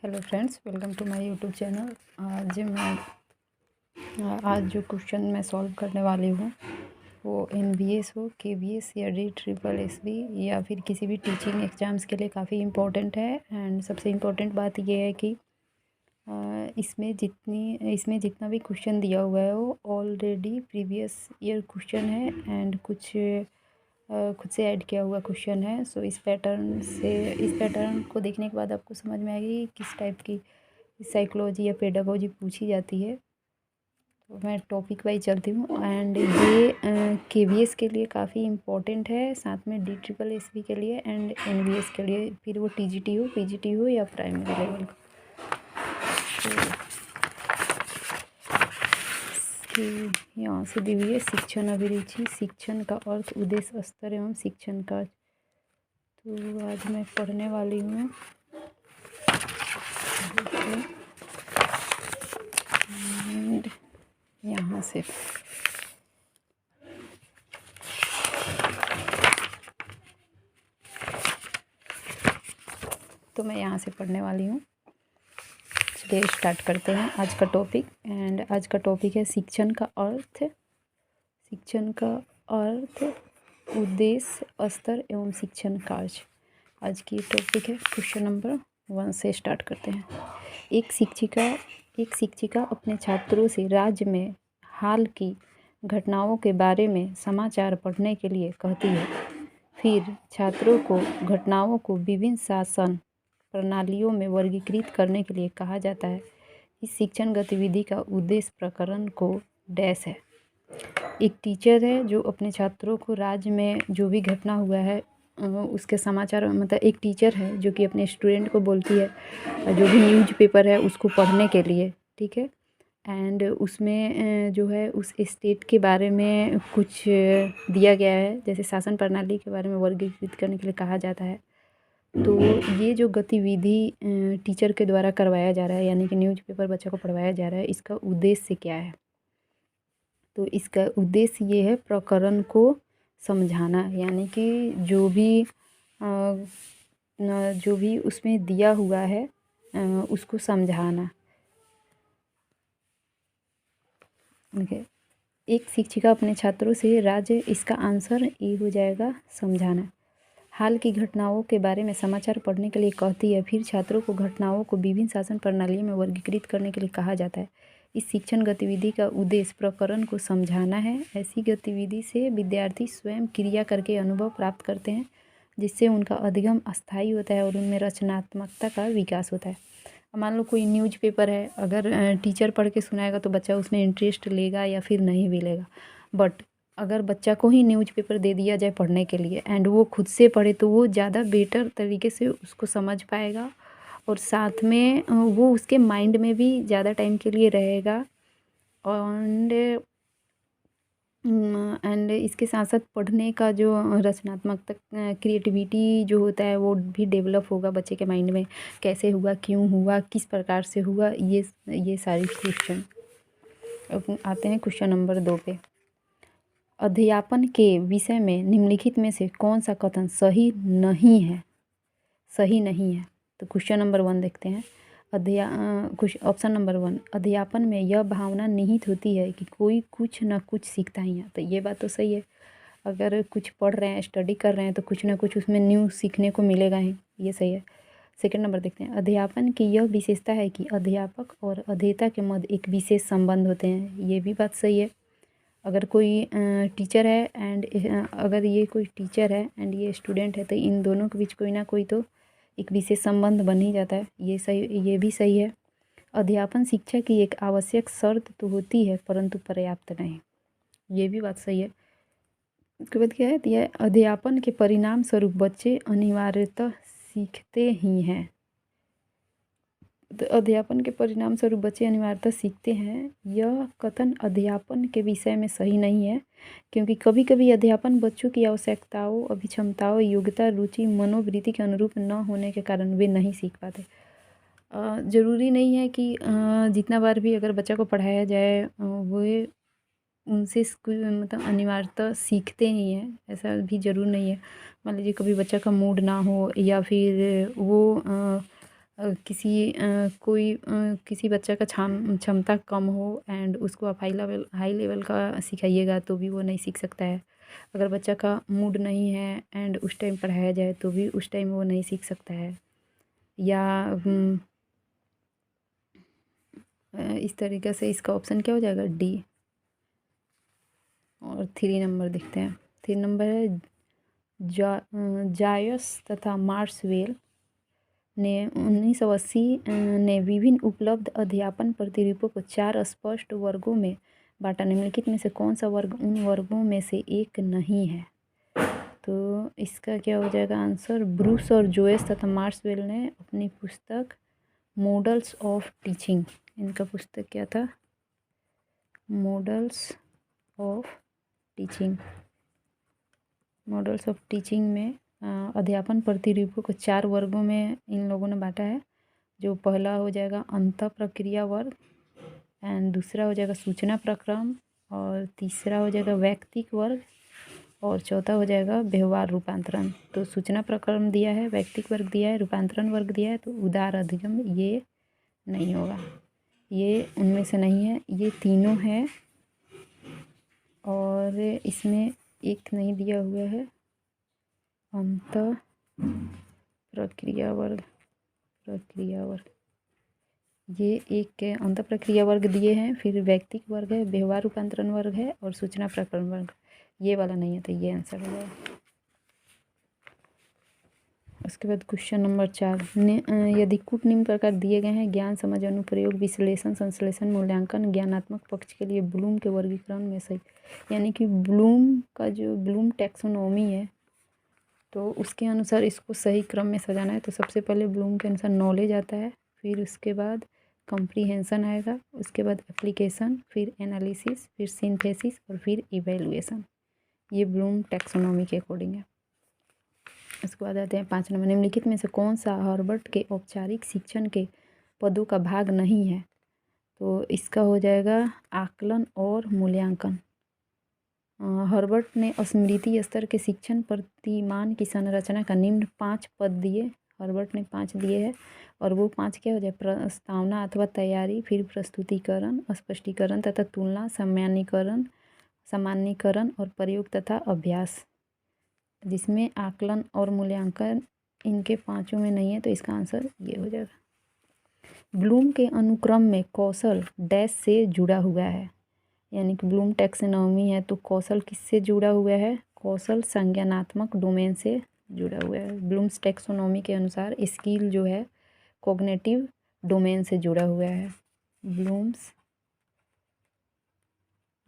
Hello friends, welcome to my YouTube channel. आज जो question मैं सॉल्व करने वाली हूँ वो NBS हो, KBS या DSSS या फिर किसी भी टीचिंग एग्ज़ाम्स के लिए काफ़ी इम्पोर्टेंट है। एंड सबसे इम्पोर्टेंट बात ये है कि इसमें जितना भी क्वेश्चन दिया हुआ है वो ऑलरेडी प्रीवियस ईयर क्वेश्चन है एंड कुछ खुद से ऐड किया हुआ क्वेश्चन है। सो इस पैटर्न को देखने के बाद आपको समझ में आएगी किस टाइप की साइकोलॉजी या पेडागोजी पूछी जाती है। तो मैं टॉपिक वाइज चलती हूँ एंड ये KBS के लिए काफ़ी इम्पोर्टेंट है, साथ में DSSS के लिए एंड NBS के लिए, फिर वो TGT हो, PGT हो या प्राइमरी लेवल का। कि यहाँ से दी हुई है शिक्षण अभिरुचि, शिक्षण का अर्थ, उद्देश्य, स्तर एवं शिक्षण का। तो आज मैं पढ़ने वाली हूँ यहाँ से तो मैं यहाँ से पढ़ने वाली हूँ। चलिए स्टार्ट करते हैं आज का टॉपिक। एंड आज का टॉपिक है शिक्षण का अर्थ, उद्देश्य, स्तर एवं शिक्षण कार्य। आज की टॉपिक है। क्वेश्चन नंबर 1 से स्टार्ट करते हैं। एक शिक्षिका अपने छात्रों से राज्य में हाल की घटनाओं के बारे में समाचार पढ़ने के लिए कहती है। फिर छात्रों को घटनाओं को विभिन्न शासन प्रणालियों में वर्गीकृत करने के लिए कहा जाता है। इस शिक्षण गतिविधि का उद्देश्य प्रकरण को डैश है। एक टीचर है जो अपने छात्रों को राज्य में जो भी घटना हुआ है उसके समाचार, मतलब एक टीचर है जो कि अपने स्टूडेंट को बोलती है जो भी न्यूज़पेपर है उसको पढ़ने के लिए, ठीक है। एंड उसमें जो है उस स्टेट के बारे में कुछ दिया गया है, जैसे शासन प्रणाली के बारे में वर्गीकृत करने के लिए कहा जाता है। तो ये जो गतिविधि टीचर के द्वारा करवाया जा रहा है, यानी कि न्यूज़पेपर बच्चों को पढ़वाया जा रहा है, इसका उद्देश्य क्या है? तो इसका उद्देश्य ये है प्रकरण को समझाना, यानी कि जो भी उसमें दिया हुआ है उसको समझाना। ओके। एक शिक्षिका अपने छात्रों से इसका आंसर ये हो जाएगा समझाना। हाल की घटनाओं के बारे में समाचार पढ़ने के लिए कहती है। फिर छात्रों को घटनाओं को विभिन्न शासन प्रणालियों में वर्गीकृत करने के लिए कहा जाता है। इस शिक्षण गतिविधि का उद्देश्य प्रकरण को समझाना है। ऐसी गतिविधि से विद्यार्थी स्वयं क्रिया करके अनुभव प्राप्त करते हैं, जिससे उनका अधिगम अस्थायी होता है और उनमें रचनात्मकता का विकास होता है। मान लो कोई न्यूज़पेपर है, अगर टीचर पढ़ के सुनाएगा तो बच्चा उसमें इंटरेस्ट लेगा या फिर नहीं भी लेगा। बट अगर बच्चा को ही न्यूज़पेपर दे दिया जाए पढ़ने के लिए एंड वो खुद से पढ़े तो वो ज़्यादा बेटर तरीके से उसको समझ पाएगा और साथ में वो उसके माइंड में भी ज़्यादा टाइम के लिए रहेगा। एंड इसके साथ साथ पढ़ने का जो रचनात्मकता, क्रिएटिविटी जो होता है वो भी डेवलप होगा बच्चे के माइंड में। कैसे हुआ, क्यों हुआ, किस प्रकार से हुआ, ये सारी क्वेश्चन। अब आते हैं क्वेश्चन नंबर 2 पे। अध्यापन के विषय में निम्नलिखित में से कौन सा कथन सही नहीं है? तो क्वेश्चन नंबर 1 देखते हैं। कुछ ऑप्शन नंबर 1, अध्यापन में यह भावना निहित होती है कि कोई कुछ न कुछ सीखता ही है। तो ये बात तो सही है। अगर कुछ पढ़ रहे हैं, स्टडी कर रहे हैं तो कुछ ना कुछ उसमें न्यू सीखने को मिलेगा ही, ये सही है। सेकंड नंबर देखते हैं। अध्यापन की यह विशेषता है कि अध्यापक और अध्येता के मध्य एक विशेष संबंध होते हैं, ये भी बात सही है। अगर कोई टीचर है एंड अगर ये कोई टीचर है एंड ये स्टूडेंट है तो इन दोनों के बीच कोई ना कोई तो एक विशेष संबंध बन ही जाता है, ये भी सही है। अध्यापन शिक्षा की एक आवश्यक शर्त तो होती है परंतु पर्याप्त नहीं, ये भी बात सही है। उसके बाद क्या है, यह अध्यापन के परिणाम स्वरूप बच्चे अनिवार्यतः सीखते ही हैं। तो अध्यापन के परिणाम स्वरूप बच्चे अनिवार्यतः सीखते हैं, यह कथन अध्यापन के विषय में सही नहीं है, क्योंकि कभी कभी अध्यापन बच्चों की आवश्यकताओं, अभिक्षमताओं, योग्यता, रुचि, मनोवृत्ति के अनुरूप न होने के कारण वे नहीं सीख पाते। ज़रूरी नहीं है कि जितना बार भी अगर बच्चा को पढ़ाया जाए वो उनसे मतलब अनिवार्यतः सीखते ही हैं, ऐसा भी ज़रूर नहीं है। मान लीजिए कभी बच्चा का मूड ना हो या फिर वो किसी बच्चा का क्षमता कम हो एंड उसको आप हाई लेवल का सिखाइएगा तो भी वो नहीं सीख सकता है। अगर बच्चा का मूड नहीं है एंड उस टाइम पढ़ाया जाए तो भी उस टाइम वो नहीं सीख सकता है। या इस तरीक़े से इसका ऑप्शन क्या हो जाएगा, डी। और 3 नंबर देखते हैं। 3 नंबर है जायस तथा मार्सवेल ने 1980 ने विभिन्न उपलब्ध अध्यापन प्रतिरूपों को 4 स्पष्ट वर्गों में बांटा। निम्नलिखित में से कौन सा वर्ग उन वर्गों में से एक नहीं है? तो इसका क्या हो जाएगा आंसर, ब्रूस और जोयस तथा मार्सवेल ने अपनी पुस्तक मॉडल्स ऑफ टीचिंग, इनका पुस्तक क्या था, मॉडल्स ऑफ टीचिंग में अध्यापन प्रतिरूपों को 4 वर्गों में इन लोगों ने बांटा है। जो पहला हो जाएगा अंतः प्रक्रिया वर्ग एंड दूसरा हो जाएगा सूचना प्रक्रम और तीसरा हो जाएगा वैयक्तिक वर्ग और चौथा हो जाएगा व्यवहार रूपांतरण। तो सूचना प्रक्रम दिया है, वैयक्तिक वर्ग दिया है, रूपांतरण वर्ग दिया है, तो उदार अधिगम ये नहीं होगा, ये उनमें से नहीं है। ये तीनों है और इसमें एक नहीं दिया हुआ है, अंतः प्रक्रिया वर्ग ये एक के अंतः प्रक्रिया वर्ग दिए हैं, फिर वैयक्तिक वर्ग है, व्यवहार रूपांतरण वर्ग है और सूचना प्रकरण वर्ग, ये वाला नहीं है, तो ये आंसर हो जाएगा। उसके बाद क्वेश्चन नंबर 4 यदि कूट निम्न प्रकार दिए गए हैं, ज्ञान समझ अनुप्रयोग विश्लेषण संश्लेषण मूल्यांकन ज्ञानात्मक पक्ष के लिए ब्लूम के वर्गीकरण में सही, यानी कि ब्लूम का जो ब्लूम टैक्सोनॉमी है तो उसके अनुसार इसको सही क्रम में सजाना है। तो सबसे पहले ब्लूम के अनुसार नॉलेज आता है, फिर उसके बाद कॉम्प्रीहेंशन आएगा, उसके बाद एप्लीकेशन, फिर एनालिसिस, फिर सिंथेसिस और फिर इवैल्यूएशन। ये ब्लूम टैक्सोनॉमी के अकॉर्डिंग है। उसके बाद आते हैं 5 नंबर, निम्नलिखित में से कौन सा हार्वर्ड के औपचारिक शिक्षण के पदों का भाग नहीं है? तो इसका हो जाएगा आकलन और मूल्यांकन। हार्वर्ड ने स्मृति स्तर के शिक्षण प्रतिमान की संरचना का निम्न 5 पद दिए। हार्वर्ड ने 5 दिए हैं और वो 5 क्या हो जाए, प्रस्तावना अथवा तैयारी, फिर प्रस्तुतिकरण, स्पष्टीकरण तथा तुलना, सामान्यीकरण और प्रयोग तथा अभ्यास, जिसमें आकलन और मूल्यांकन इनके 5 में नहीं है, तो इसका आंसर ये हो जाएगा। ब्लूम के अनुक्रम में कौशल डैश से जुड़ा हुआ है, यानी कि ब्लूम टैक्सोनॉमी है तो कौशल किससे जुड़ा हुआ है, कौशल संज्ञानात्मक डोमेन से जुड़ा हुआ है। ब्लूम्स टैक्सोनॉमी के अनुसार स्किल जो है कॉग्निटिव डोमेन से जुड़ा हुआ है।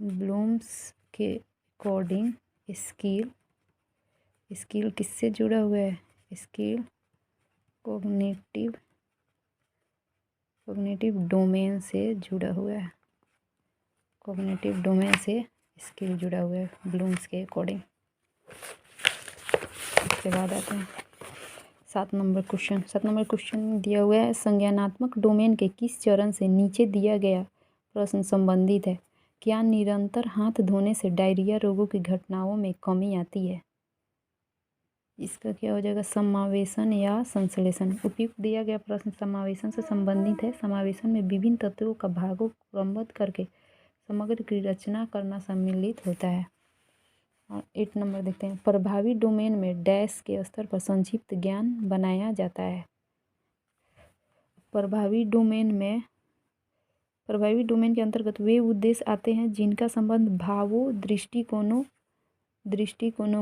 ब्लूम्स के अकॉर्डिंग स्किल किससे जुड़ा हुआ है, स्किल कॉग्निटिव डोमेन से जुड़ा हुआ है, कॉग्निटिव डोमेन से स्किल जुड़ा हुआ है ब्लूम्स के अकॉर्डिंग। उसके बाद आते हैं 7 नंबर क्वेश्चन दिया हुआ है, संज्ञानात्मक डोमेन के किस चरण से नीचे दिया गया प्रश्न संबंधित है? क्या निरंतर हाथ धोने से डायरिया रोगों की घटनाओं में कमी आती है? इसका क्या हो जाएगा, समावेशन या संश्लेषण। उपयुक्त दिया गया प्रश्न समावेशन से संबंधित है। समावेशन में विभिन्न तत्वों का भागों को क्रमबद्ध करके समग्र की रचना करना सम्मिलित होता है। और 8 नंबर देखते हैं, प्रभावी डोमेन में डैश के स्तर पर संक्षिप्त ज्ञान बनाया जाता है। प्रभावी डोमेन के अंतर्गत वे उद्देश्य आते हैं जिनका संबंध भावों, दृष्टिकोणों,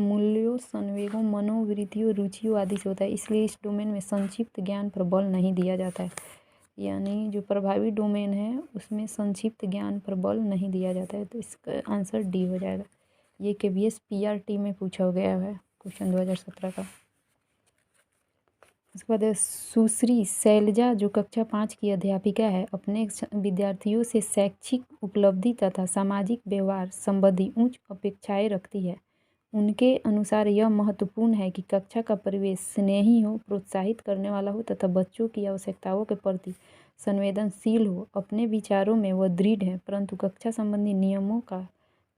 मूल्यों, संवेगों, मनोवृत्तियों, रुचियों आदि से होता है। इसलिए इस डोमेन में संक्षिप्त ज्ञान पर बल नहीं दिया जाता है, यानी जो प्रभावी डोमेन है उसमें संक्षिप्त ज्ञान पर बल नहीं दिया जाता है, तो इसका आंसर डी हो जाएगा। ये KVS PRT में पूछा गया है क्वेश्चन 2017 का। उसके बाद सुश्री शैलजा जो कक्षा 5 की अध्यापिका है, अपने विद्यार्थियों से शैक्षिक उपलब्धि तथा सामाजिक व्यवहार संबंधी उच्च अपेक्षाएं रखती है। उनके अनुसार यह महत्वपूर्ण है कि कक्षा का परिवेश स्नेही हो, प्रोत्साहित करने वाला हो तथा बच्चों की आवश्यकताओं के प्रति संवेदनशील हो। अपने विचारों में वह दृढ़ है, परंतु कक्षा संबंधी नियमों का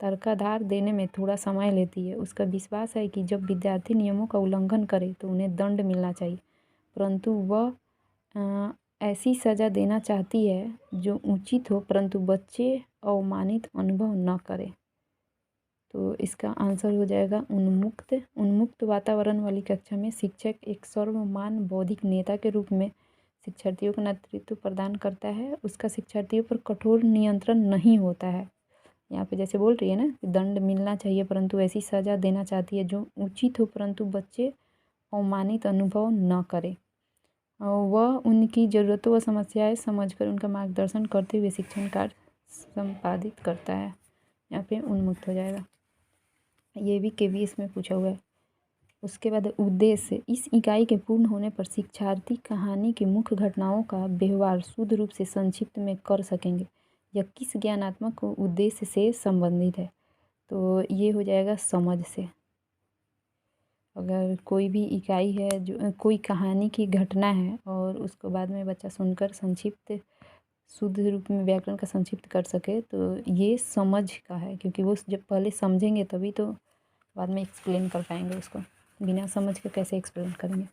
तर्काधार देने में थोड़ा समय लेती है। उसका विश्वास है कि जब विद्यार्थी नियमों का उल्लंघन करे तो उन्हें दंड मिलना चाहिए, परंतु वह ऐसी सज़ा देना चाहती है जो उचित हो परंतु बच्चे अवमानित अनुभव न करें। तो इसका आंसर हो जाएगा उन्मुक्त। उन्मुक्त वातावरण वाली कक्षा में शिक्षक एक सर्वमान्य बौद्धिक नेता के रूप में शिक्षार्थियों को नेतृत्व प्रदान करता है। उसका शिक्षार्थियों पर कठोर नियंत्रण नहीं होता है। यहाँ पे जैसे बोल रही है ना कि दंड मिलना चाहिए परंतु ऐसी सज़ा देना चाहती है जो उचित हो परंतु बच्चे अवमानित अनुभव न करें। वह उनकी ज़रूरतों व समस्याएं समझकर उनका मार्गदर्शन करते हुए शिक्षण कार्य संपादित करता है। यहाँ पे उन्मुक्त हो जाएगा। ये भी KVS में पूछा हुआ है। उसके बाद उद्देश्य। इस इकाई के पूर्ण होने पर शिक्षार्थी कहानी की मुख्य घटनाओं का व्यवहार शुद्ध रूप से संक्षिप्त में कर सकेंगे। यह किस ज्ञानात्मक उद्देश्य से संबंधित है? तो ये हो जाएगा समझ से। अगर कोई भी इकाई है जो कोई कहानी की घटना है और उसको बाद में बच्चा सुनकर संक्षिप्त शुद्ध रूप में व्याकरण का संक्षिप्त कर सके तो ये समझ का है, क्योंकि वो जब पहले समझेंगे तभी तो बाद में एक्सप्लेन कर पाएंगे उसको। बिना समझ के कैसे एक्सप्लेन करेंगे।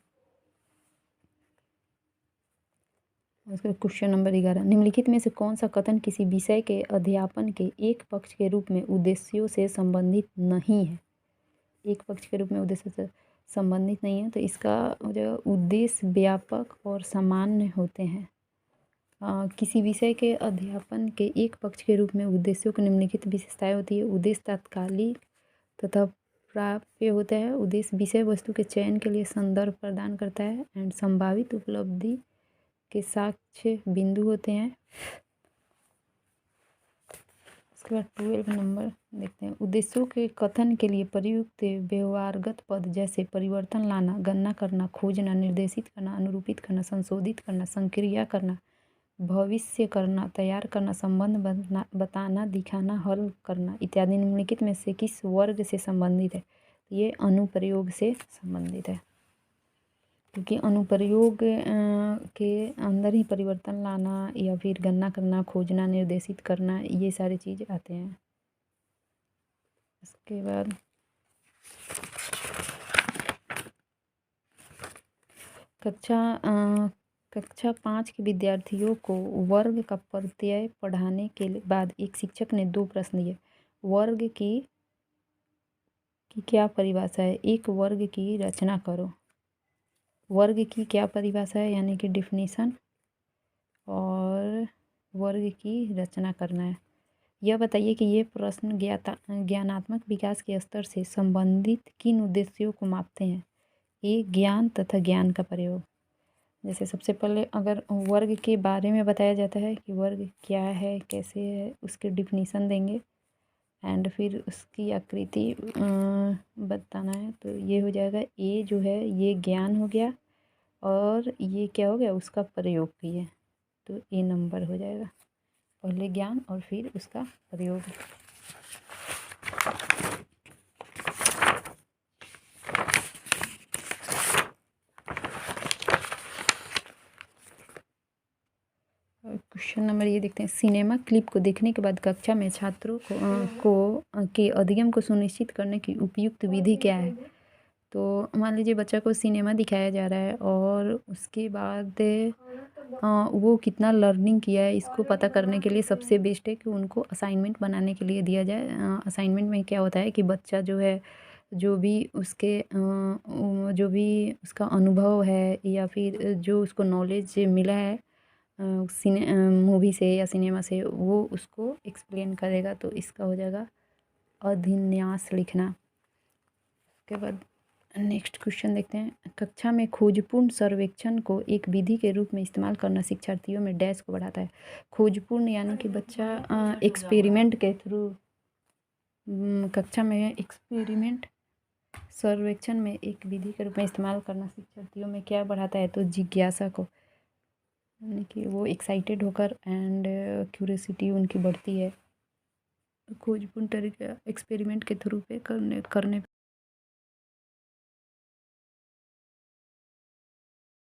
उसका क्वेश्चन नंबर 11, निम्नलिखित में से कौन सा कथन किसी विषय के अध्यापन के एक पक्ष के रूप में उद्देश्यों से संबंधित नहीं है? एक पक्ष के रूप में उद्देश्य से संबंधित नहीं है तो इसका हो जाएगा उद्देश्य व्यापक और सामान्य होते हैं। किसी विषय के अध्यापन के एक पक्ष के रूप में उद्देश्यों की निम्नलिखित विशेषताएं होती है। उद्देश्य तात्कालिक तथा प्राप्य होता है। उद्देश्य विषय वस्तु के चयन के लिए संदर्भ प्रदान करता है एंड संभावित उपलब्धि के साक्ष्य बिंदु होते हैं। उसके बाद 12 नंबर देखते हैं। उद्देश्यों के कथन के लिए प्रयुक्त व्यवहारगत पद जैसे परिवर्तन लाना, गणना करना, खोजना, निर्देशित करना, अनुरूपित करना, संशोधित करना, संक्रिया करना, भविष्य करना, तैयार करना, संबंध बताना, दिखाना, हल करना इत्यादि निम्नलिखित में से किस वर्ग से संबंधित है? ये अनुप्रयोग से संबंधित है, क्योंकि अनुप्रयोग के अंदर ही परिवर्तन लाना या फिर गणना करना, खोजना, निर्देशित करना ये सारी चीज़ आते हैं। इसके बाद कक्षा 5 के विद्यार्थियों को वर्ग का प्रत्यय पढ़ाने के बाद एक शिक्षक ने 2 प्रश्न दिए। वर्ग की क्या परिभाषा है? एक वर्ग की रचना करो। वर्ग की क्या परिभाषा है यानी कि डिफिनीशन, और वर्ग की रचना करना है। यह बताइए कि ये प्रश्न ज्ञानात्मक विकास के स्तर से संबंधित किन उद्देश्यों को मापते हैं? ए, ज्ञान तथा ज्ञान का प्रयोग। जैसे सबसे पहले अगर वर्ग के बारे में बताया जाता है कि वर्ग क्या है, कैसे है, उसके डिफिनीशन देंगे एंड फिर उसकी आकृति बताना है। तो ये हो जाएगा ए जो है ये ज्ञान हो गया और ये क्या हो गया, उसका प्रयोग भी है। तो ए नंबर हो जाएगा, पहले ज्ञान और फिर उसका प्रयोग। क्वेश्चन नंबर ये देखते हैं। सिनेमा क्लिप को देखने के बाद कक्षा में छात्रों के अध्ययन को सुनिश्चित करने की उपयुक्त विधि क्या है? तो मान लीजिए बच्चा को सिनेमा दिखाया जा रहा है और उसके बाद वो कितना लर्निंग किया है इसको पता करने के लिए सबसे बेस्ट है कि उनको असाइनमेंट बनाने के लिए दिया जाए। असाइनमेंट में क्या होता है कि बच्चा जो है जो भी उसका अनुभव है या फिर जो उसको नॉलेज मिला है मूवी से या सिनेमा से, वो उसको एक्सप्लेन करेगा। तो इसका हो जाएगा अभिन्यास लिखना। उसके बाद नेक्स्ट क्वेश्चन देखते हैं। कक्षा में खोजपूर्ण सर्वेक्षण को एक विधि के रूप में इस्तेमाल करना शिक्षार्थियों में डैश को बढ़ाता है। खोजपूर्ण यानी कि बच्चा एक्सपेरिमेंट के थ्रू कक्षा में एक्सपेरिमेंट सर्वेक्षण में एक विधि के रूप में इस्तेमाल करना शिक्षार्थियों में क्या बढ़ाता है? तो जिज्ञासा को, यानी कि वो एक्साइटेड होकर एंड क्यूरियोसिटी उनकी बढ़ती है। खोजपूर्ण तरीका एक्सपेरिमेंट के थ्रू पे करने